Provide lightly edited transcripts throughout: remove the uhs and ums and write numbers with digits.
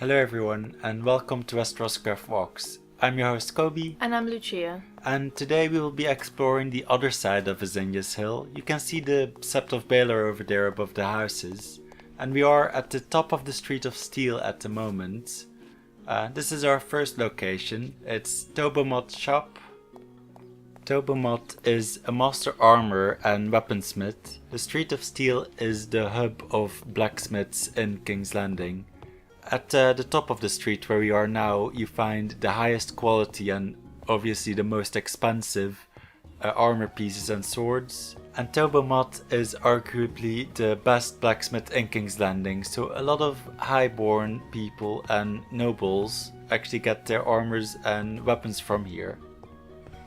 Hello everyone and welcome to WesterosCraft Walks. I'm your host Kobe. And I'm Lucia. And today we will be exploring the other side of Azenia's Hill. You can see the Sept of Baelor over there above the houses. And we are at the top of the Street of Steel at the moment. This is our first location. It's Tobomot's shop. Tobomot is a master armorer and weaponsmith. The Street of Steel is the hub of blacksmiths in King's Landing. At the top of the street where we are now, you find the highest quality and obviously the most expensive armor pieces and swords. And Tobomot is arguably the best blacksmith in King's Landing, so a lot of highborn people and nobles actually get their armors and weapons from here.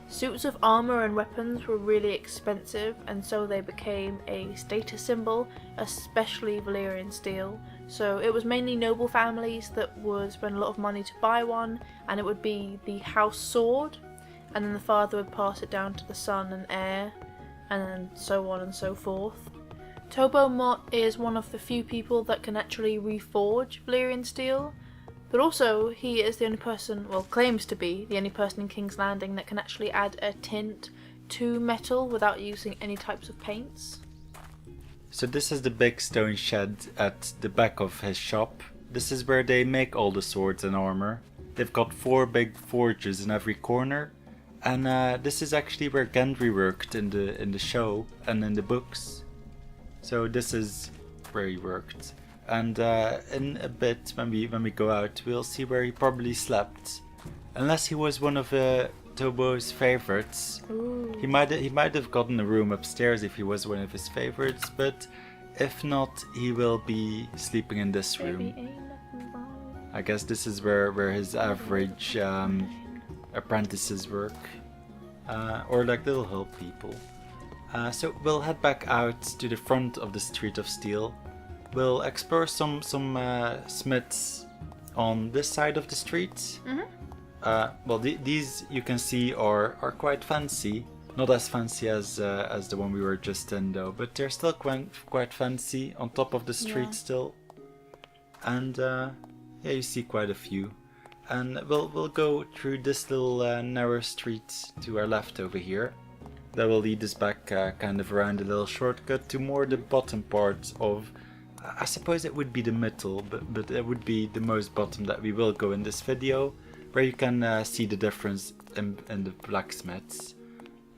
Suits of armour and weapons were really expensive, and so they became a status symbol, especially Valyrian steel. So it was mainly noble families that would spend a lot of money to buy one, and it would be the house sword, and then the father would pass it down to the son and heir, and then so on and so forth. Tobomot is one of the few people that can actually reforge Valyrian steel, but also he is the only person, well, claims to be the only person in King's Landing that can actually add a tint to metal without using any types of paints. So this is the big stone shed at the back of his shop. This is where they make all the swords and armor. They've got 4 big forges in every corner. And this is actually where Gendry worked in the show and in the books. So this is where he worked. And in a bit, when we go out, we'll see where he probably slept. Unless he was one of Tobo's favorites. Ooh. He might have gotten a room upstairs if he was one of his favorites, but if not, he will be sleeping in this room. I guess this is where his average apprentices work, or like little hill people. So we'll head back out to the front of the Street of Steel. We'll explore some smiths on this side of the street. Mm-hmm. Well, these you can see are quite fancy. Not as fancy as the one we were just in though, but they're still quite fancy on top of the street still. And yeah, you see quite a few. And we'll go through this little narrow street to our left over here. That will lead us back kind of around a little shortcut to more the bottom part of. I suppose it would be the middle, but it would be the most bottom that we will go in this video, where you can see the difference in the blacksmiths.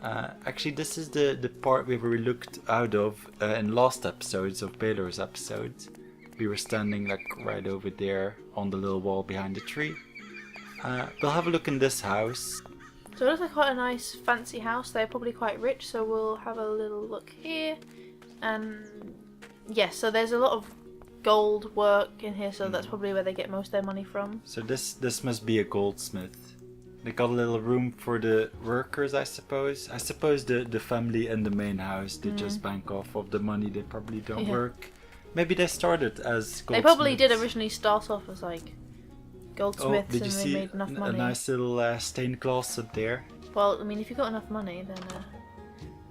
Actually, this is the part where we looked out of in last episodes of Baelor's episode. We were standing like right over there on the little wall behind the tree. We'll have a look in this house. So it looks like quite a nice fancy house. They're probably quite rich, so we'll have a little look here. And yes, so there's a lot of gold work in here, so that's probably where they get most of their money from. So this must be a goldsmith. They got a little room for the workers, I suppose. I suppose the family in the main house, they just bank off of the money. They probably don't work. Maybe they started as goldsmiths. They probably did originally start off as like goldsmiths, did you and see they made enough money. a nice little stained glass up there? Well, I mean, if you've got enough money, then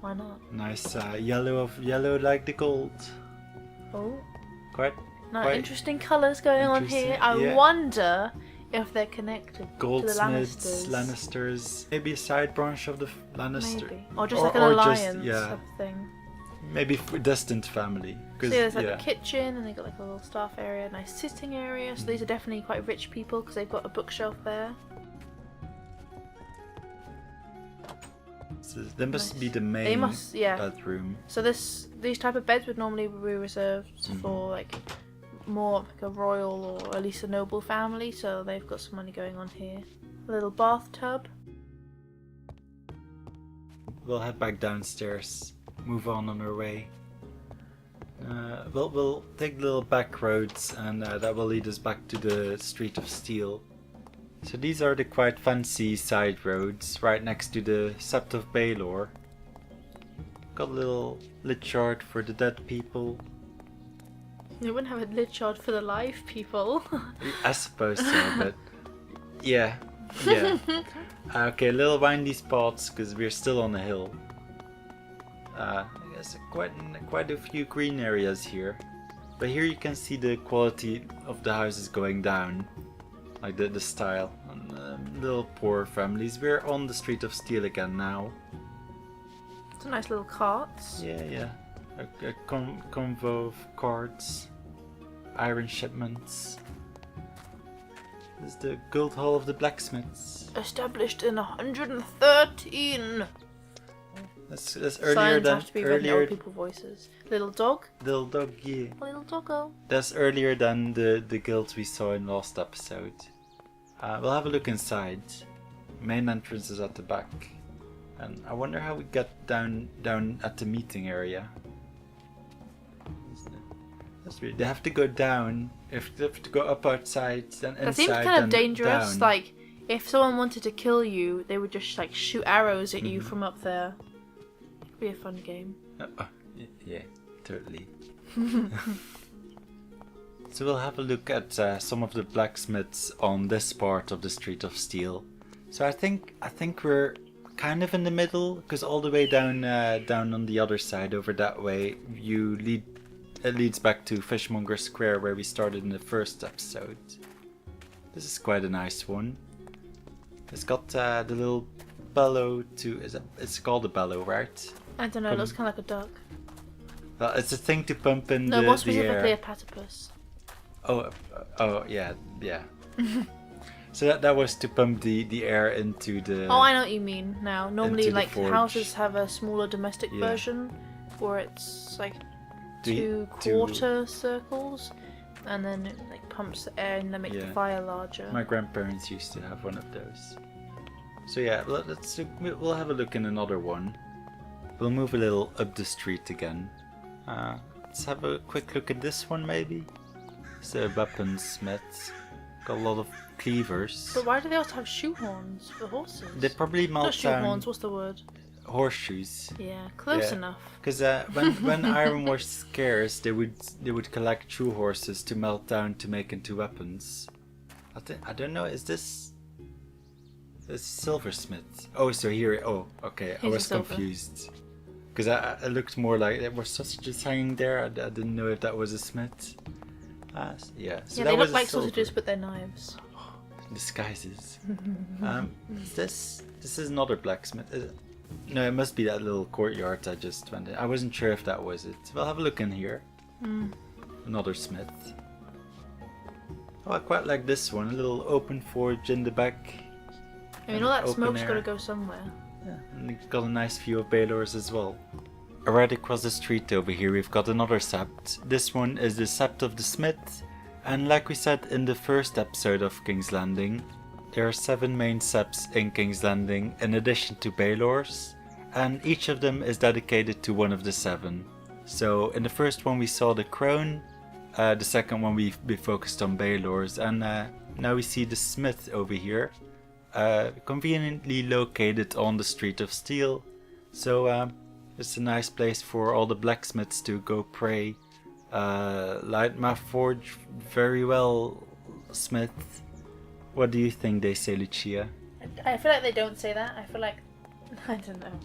why not? Nice yellow like the gold. Oh, Quite interesting colours going on here. Interesting, I yeah. wonder if they're connected to the goldsmiths, Lannisters. Lannisters, maybe a side branch of the Lannister. Maybe. Or just like an alliance just, type of thing. Maybe distant family. So there's like a kitchen, and they got like a little staff area, a nice sitting area. So these are definitely quite rich people because they've got a bookshelf there. So there must be the main bedroom. So these type of beds would normally be reserved for like more like a royal or at least a noble family. So they've got some money going on here. A little bathtub. We'll head back downstairs. Move on our way. We'll take little back roads, and that will lead us back to the Street of Steel. So these are the quite fancy side roads right next to the Sept of Baelor. Got a little lit chart for the dead people. You wouldn't have a lit chart for the live people. I suppose so, but yeah. Okay, little windy spots because we're still on a hill. I guess quite a few green areas here. But here you can see the quality of the houses going down. Like the style. And, little poor families. We're on the Street of Steel again now. It's a nice little carts. Yeah. A convo of carts. Iron shipments. This is the Guild Hall of the Blacksmiths. Established in 113. That's earlier Signs than have to be read in old people voices. Little dog. Little dog, yeah. Little doggo. That's earlier than the guilds we saw in last episode. We'll have a look inside. Main entrance is at the back. And I wonder how we got down at the meeting area. That's weird. They have to go down. If they have to go up outside, then inside, That seems kind of then dangerous. down. Like, if someone wanted to kill you, they would just like shoot arrows at you from up there. It'd be a fun game. Yeah, totally. So we'll have a look at some of the blacksmiths on this part of the Street of Steel. So I think we're kind of in the middle, because all the way down on the other side, over that way, it leads back to Fishmonger Square, where we started in the first episode. This is quite a nice one. It's got the little bellow it's called a bellow, right? I don't know. It looks kind of like a duck. Well, it's a thing to pump in No, the more air. specifically a platypus. Oh, yeah. So that was to pump the air into the... Oh, I know what you mean now. Normally, into the like, forge. houses have a smaller domestic Yeah. version, where it's like To- 2/4 circles, and then it like pumps the air and then makes the Yeah. fire larger. My grandparents used to have one of those. So yeah, we'll have a look in another one. We'll move a little up the street again. Let's have a quick look at this one, maybe. It's a weaponsmith. Got a lot of cleavers. But why do they also have shoehorns for horses? They probably Not melt down shoehorns. What's the word? horseshoes. Yeah, close Yeah. enough. Because when iron was scarce, they would collect true horses to melt down to make into weapons. I don't know. Is this silversmith? Oh, so here. Oh, okay. I He's a was silver. confused. Because it looked more like there were sausages hanging there. I didn't know if that was a smith. Yeah. So Yeah, that they was look a like silver. sausages, but they're knives. Disguises. This is another blacksmith. No, it must be that little courtyard I just went in. I wasn't sure if that was it. We'll have a look in here. Another smith. Oh, I quite like this one. A little open forge in the back. I mean, all that Open smoke's air. got to go somewhere. Yeah, and you've got a nice view of Baylor's as well. Right across the street over here we've got another sept. This one is the Sept of the Smith. And like we said in the first episode of King's Landing, there are 7 main septs in King's Landing in addition to Baylor's, and each of them is dedicated to one of the 7. So in the first one we saw the Crone, the second one we focused on Baylor's, and now we see the Smith over here, conveniently located on the Street of Steel. So it's a nice place for all the blacksmiths to go pray. Light my forge very well, Smith. What do you think they say, Lucia? I feel like they don't say that. I feel like I don't know.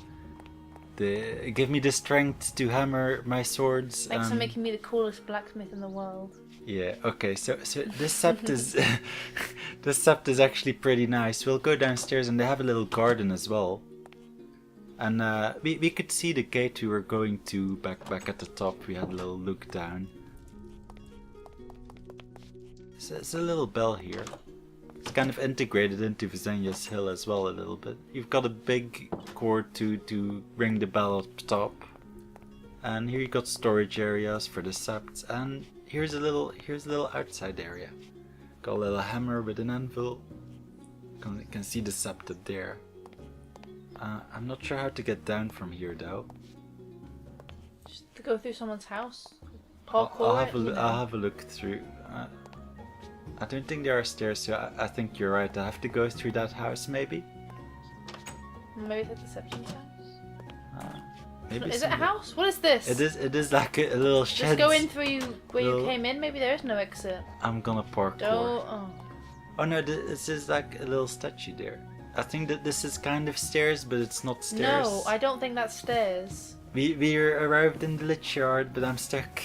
They give me the strength to hammer my swords. Thanks for making me the coolest blacksmith in the world. Yeah. Okay. So this sept is this sept is actually pretty nice. We'll go downstairs and they have a little garden as well. And we could see the gate we were going to back at the top. We had a little look down. So it's a little bell here. It's kind of integrated into Visenia's Hill as well a little bit. You've got a big cord to ring the bell up top. And here you got storage areas for the septs. And here's a little outside area. Got a little hammer with an anvil. You can see the sept up there. I'm not sure how to get down from here though. Just to go through someone's house. I'll Parkour have it, you know. I'll have a look through. I don't think there are stairs, so I think you're right. I have to go through that house maybe. Maybe it's a deception house. Maybe Is it a somewhere- house? What is this? It is like a little shed. Just go in through where you Little- came in. Maybe there is no exit. I'm gonna parkour. Don't. Oh. Oh no, this is like a little statue there. I think that this is kind of stairs, but it's not stairs. No, I don't think that's stairs. We arrived in the lich yard, but I'm stuck.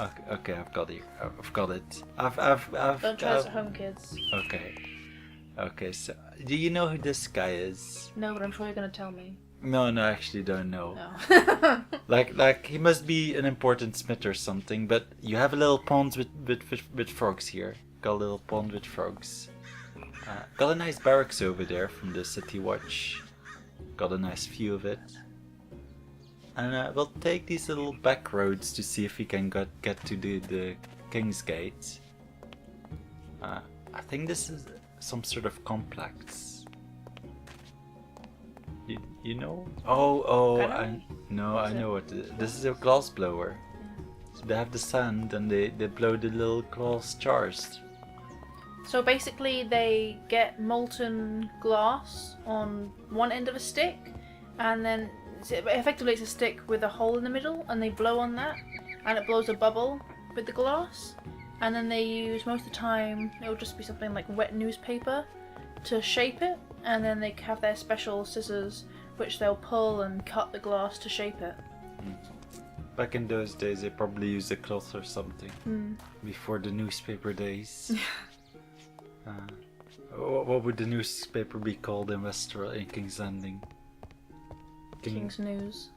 Okay, I've got it. I've got it. Don't try this at home, kids. Okay. Okay, so do you know who this guy is? No, but I'm sure you're gonna tell me. No, I actually don't know. No. Like he must be an important smith or something. But you have a little pond with frogs here. Got a little pond with frogs. Got a nice barracks over there from the city watch. Got a nice view of it. And we'll take these little back roads to see if we can get to the King's Gate. I think this is some sort of complex. You know? I know what this is. A glass blower. So they have the sand and they blow the little glass jars. So basically, they get molten glass on one end of a stick, and then effectively it's a stick with a hole in the middle, and they blow on that, and it blows a bubble with the glass. And then they use, most of the time, it'll just be something like wet newspaper to shape it, and then they have their special scissors which they'll pull and cut the glass to shape it. Back in those days, they probably used a cloth or something. Before the newspaper days. What would the newspaper be called in Westeros, in King's Landing? King's News.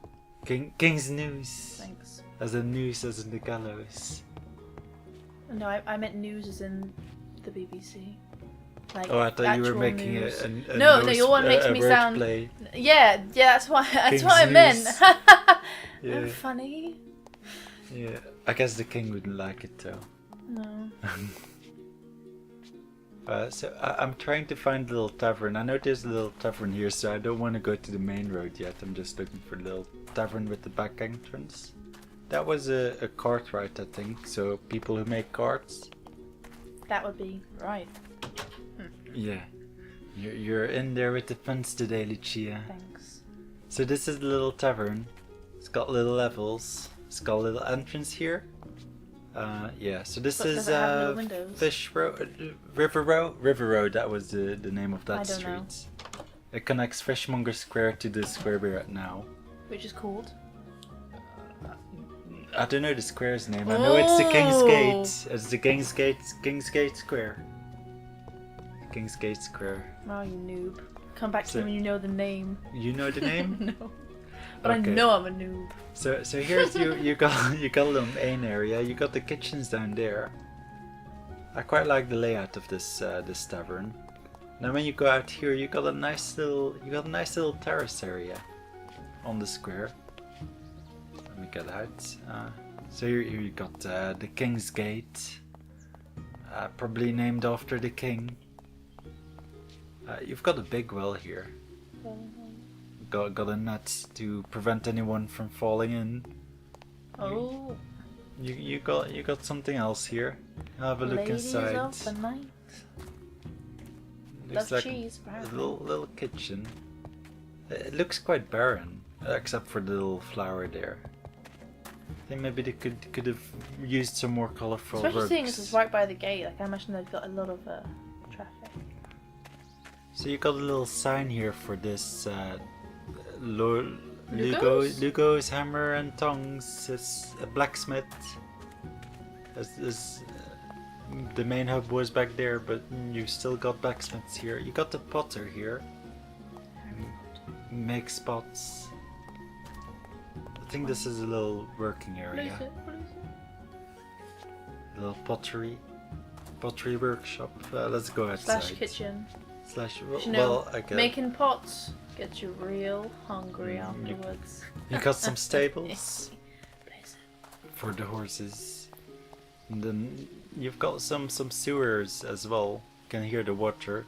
King's News. Thanks. As in news, as in the gallows. No, I meant news as in the BBC. Like I thought you were making news. a No, nose, your one makes a me word sound. play. Yeah, that's what King's I meant. News. Yeah. I'm funny. Yeah, I guess the king wouldn't like it though. No. So I'm trying to find a little tavern. I know there's a little tavern here, so I don't want to go to the main road yet. I'm just looking for a little tavern with the back entrance. That was a cart ride, I think. So people who make carts. That would be right. Yeah, you're in there with the funds today, Lucia. Thanks. So this is the little tavern. It's got little levels. It's got a little entrance here. Yeah. So this But is does it have no windows? Fish Road, River Road. River Road. That was the name of that I don't street. know. It connects Fishmonger Square to the square we're at now. Which is called? I don't know the square's name. I know it's the King's Oh. Gate. It's the King's Gate Square. King's Gate Square. Oh, you noob. Come back to So- me when you know the name. You know the name? No. But Okay. I know I'm a noob. So here's you got a little main area. You got the kitchens down there. I quite like the layout of this tavern. Now when you go out here, you got a nice little terrace area on the square. Let me get out. So here you got the King's Gate, probably named after the king. You've got a big well here. Got a net to prevent anyone from falling in. Oh. You got something else here. Have a look Ladies inside. of the night. Looks Love like cheese, a apparently. little kitchen. It looks quite barren, except for the little flower there. I think maybe they could have used some more colourful Especially rugs. seeing this is right by the gate. Like I imagine they've got a lot of traffic. So you got a little sign here for this Lugo's? Lugo's hammer and tongs. It's a blacksmith. The main hub was back there, but you still got blacksmiths here. You got the potter here. Makes pots. I think this is a little working What area. is it? What is it? A little pottery workshop. Let's go outside. Slash kitchen. Slash. You know, Well, I guess. making pots gets you real hungry You- afterwards. You got some stables Place it. for the horses. And then you've got some sewers as well. You can hear the water.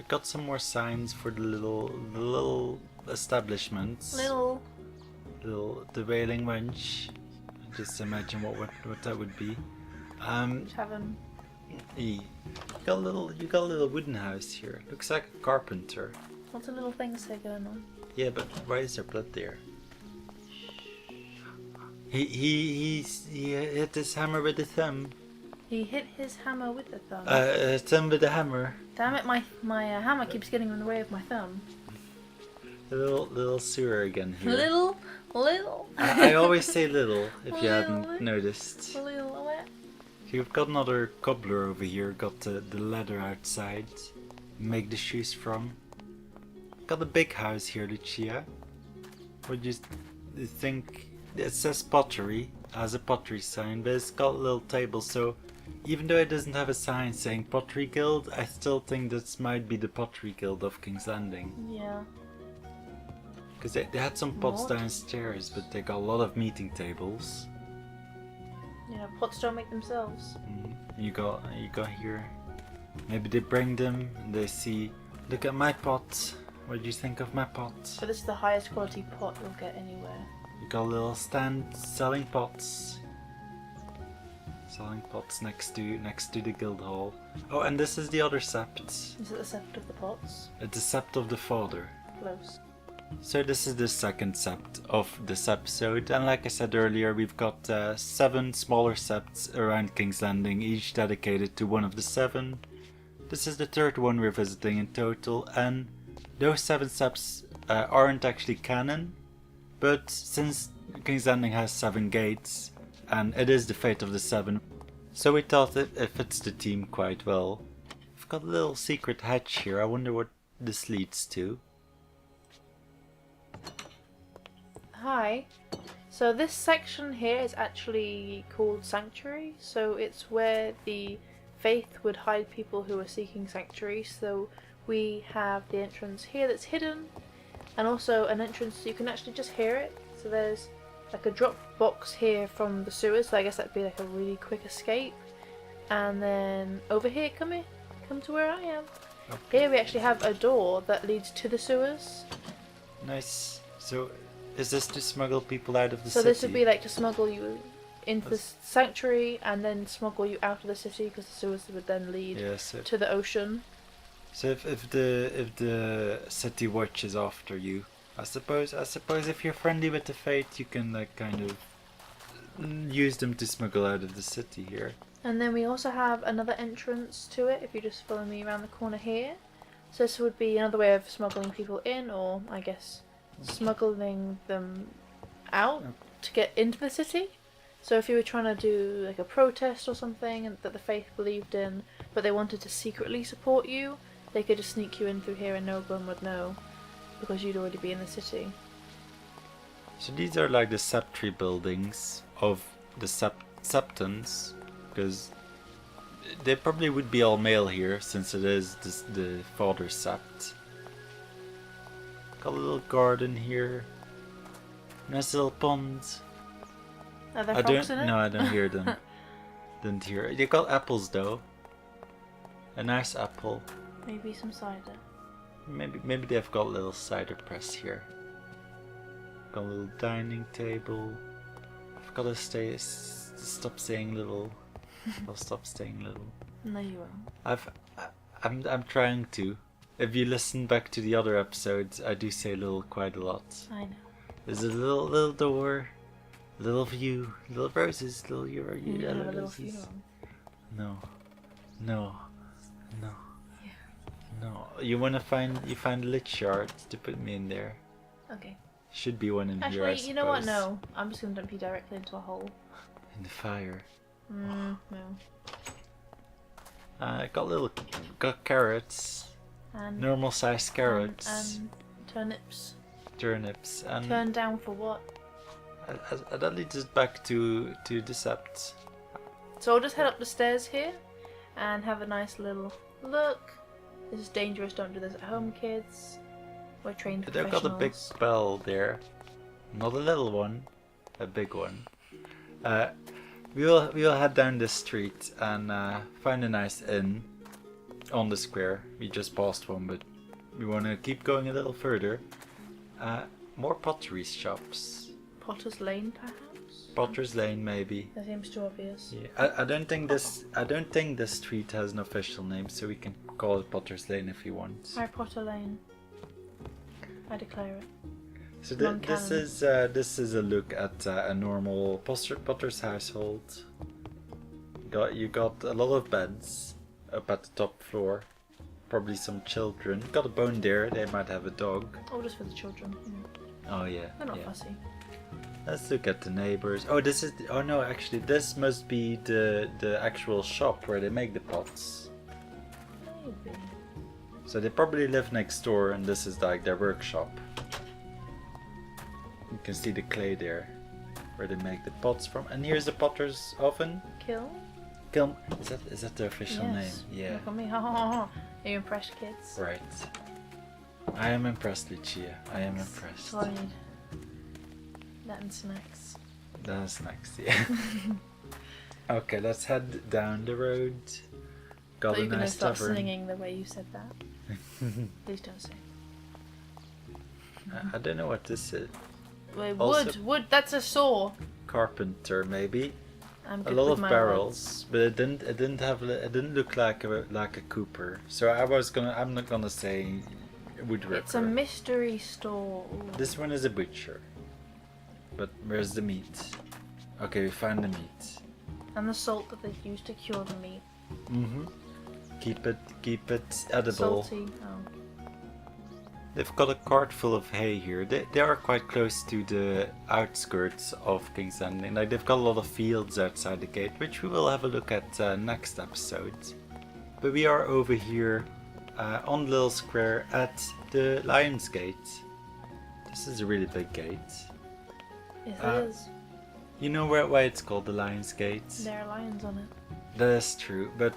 Got some more signs for the little establishments. The Wailing Wench. Just imagine what that would be. Tavern. You got a little wooden house here. Looks like a carpenter. Lots of little things there going on. Yeah, but why is there blood there? He hit his hammer with the thumb. He hit his hammer with the thumb. Thumb with the hammer. Damn it, my hammer keeps getting in the way of my thumb. A little sewer again here. Little. I always say little, if you Little. hadn't noticed. Little what? You've got another cobbler over here, got the leather outside. Make the shoes from. Got a big house here, Lucia. What do you think? It says pottery, has a pottery sign, but it's got a little table, so even though it doesn't have a sign saying Pottery Guild, I still think this might be the Pottery Guild of King's Landing. Yeah. Because they had some pots What? downstairs, but they got a lot of meeting tables. Yeah, pots don't make themselves. You got here. Maybe they bring them and they see, look at my pot. What do you think of my pot? But this is the highest quality pot you'll get anywhere. You got a little stand selling pots. Selling pots next to the guild hall. Oh, and this is the other sept. Is it the sept of the pots? It's the sept of the father. Close. So this is the second sept of this episode, and like I said earlier, we've got 7 smaller septs around King's Landing, each dedicated to one of the 7. This is the 3rd one we're visiting in total, and those 7 septs aren't actually canon, but since King's Landing has 7 gates, and it is the fate of the 7, so we thought it fits the theme quite well. We've got a little secret hatch here, I wonder what this leads to. Hi. So this section here is actually called Sanctuary, so it's where the faith would hide people who are seeking sanctuary. So we have the entrance here that's hidden, and also an entrance so you can actually just hear it. So there's like a drop box here from the sewers, so I guess that'd be like a really quick escape. And then over here, come to where I am. Okay. Here we actually have a door that leads to the sewers. Nice. So, is this to smuggle people out of the So city? this would be like to smuggle you into the sanctuary and then smuggle you out of the city, because the sewers would then lead to the ocean. So if the city watch is after you, I suppose if you're friendly with the Fate, you can like kind of use them to smuggle out of the city here. And then we also have another entrance to it, if you just follow me around the corner here. So this would be another way of smuggling people in, or I guess smuggling them out to get into the city. So if you were trying to do like a protest or something that the faith believed in, but they wanted to secretly support you, they could just sneak you in through here and no one would know, because you'd already be in the city. So these are like the septry buildings of the septons, because they probably would be all male here, since it is the father's sept. Got a little garden here. Nice little pond. Are there frogs in it? No, I don't hear them. Didn't hear it. You got apples though. A nice apple. Maybe some cider. Maybe they've got a little cider press here. Got a little dining table. I've got to stop saying little. I'll stop saying little. No, you won't. I'm trying to. If you listen back to the other episodes, I do say little quite a lot. I know. There's a little door, little view, little roses, little You yellow have a little roses. funeral. No. Yeah. No. You find a lit shard to put me in there. Okay. Should be one in here, I Actually, you know what? suppose. No. I'm just going to dump you directly into a hole. In the fire. No. Got carrots. And Normal sized carrots. And turnips. Turnips. And Turned down for what? that leads us back to the sept. So I'll just head up the stairs here and have a nice little look. This is dangerous, don't do this at home, kids. We're trained They've professionals. got a big bell there. Not a little one, a big one. We'll head down this street and find a nice inn on the square. We just passed one, but we want to keep going a little further. More pottery shops. Potter's Lane, perhaps? Potter's Lane, maybe. That seems too obvious. Yeah, I don't think this street has an official name, so we can call it Potter's Lane if you want. Harry Potter Lane. I declare it. So this is a look at a normal Potter's household. You got a lot of beds up at the top floor, Probably some children. Got a bone there. They might have a dog. Or just for the children. Oh yeah. They're not yeah. fussy. Let's look at the neighbors. Oh, this is. Oh no, actually, this must be the actual shop where they make the pots. Maybe. So they probably live next door, and this is like their workshop. You can see the clay there, where they make the pots from. And here's the potter's oven. Kiln? Kiln. Is that the official Yes. name? Yeah. Look at me. Ha ha ha. Are you impressed, kids? Right. I am impressed, Lucia. I am impressed. Sorry. That and snacks. That's next, yeah. Okay, let's head down the road. Got Are a you going to nice start tavern. singing the way you said that? Please don't sing. I don't know what this is. Wait, Also- wood, that's a saw. Carpenter, maybe. I'm A good lot with of my barrels, but it didn't look like a cooper. So I'm not gonna say woodworker. It's a mystery store. Ooh. This one is a butcher. But where's the meat? Okay, we found the meat. And the salt that they use to cure the meat. Mm-hmm. Keep it edible. Salty. Oh. They've got a cart full of hay here. They are quite close to the outskirts of King's Landing. Like they've got a lot of fields outside the gate, which we will have a look at next episode. But we are over here on the little square at the Lion's Gate. This is a really big gate. Yes, it is. You know why it's called the Lion's Gate? There are lions on it. That is true, but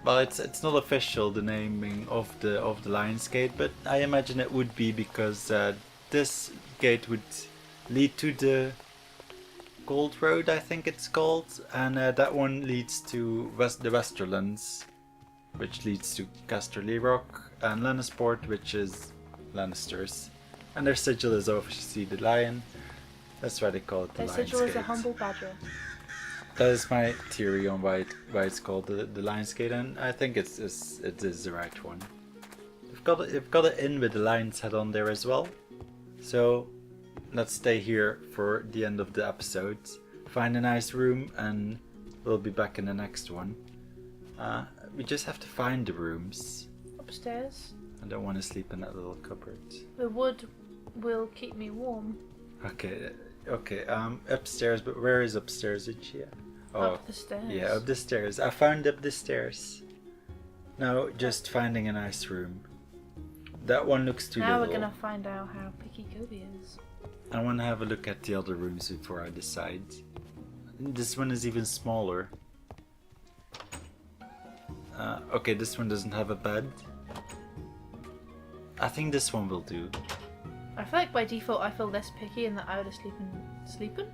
well, it's not official, the naming of the Lion's Gate, but I imagine it would be because this gate would lead to the Gold Road, I think it's called, and that one leads to the Westerlands, which leads to Casterly Rock, and Lannisport, which is Lannisters, and their sigil is obviously the lion. That's why they call it the Their Lion's sigil is a Gate. humble badger. That is my theory on why it's called the Lion's Gate, and I think it is the right one. We've got it in with the lion's head on there as well. So let's stay here for the end of the episode. Find a nice room, and we'll be back in the next one. We just have to find the rooms. Upstairs. I don't want to sleep in that little cupboard. The wood will keep me warm. Okay. Upstairs, but where is upstairs, Ichia? Oh, Up the stairs. yeah, up the stairs. I found up the stairs. Now, just finding a nice room. That one looks too Now little. we're gonna find out how picky Kobe is. I want to have a look at the other rooms before I decide. This one is even smaller. Okay, this one doesn't have a bed. I think this one will do. I feel like by default I feel less picky and that I would have sleeping?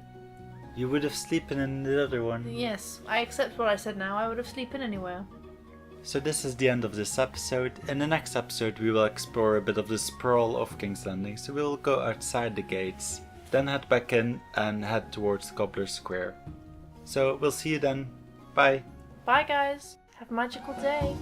You would have sleeping in the other one. Yes, I accept what I said now. I would have sleeping anywhere. So this is the end of this episode. In the next episode we will explore a bit of the sprawl of King's Landing. So we will go outside the gates, then head back in and head towards Cobbler Square. So we'll see you then. Bye. Bye guys. Have a magical day.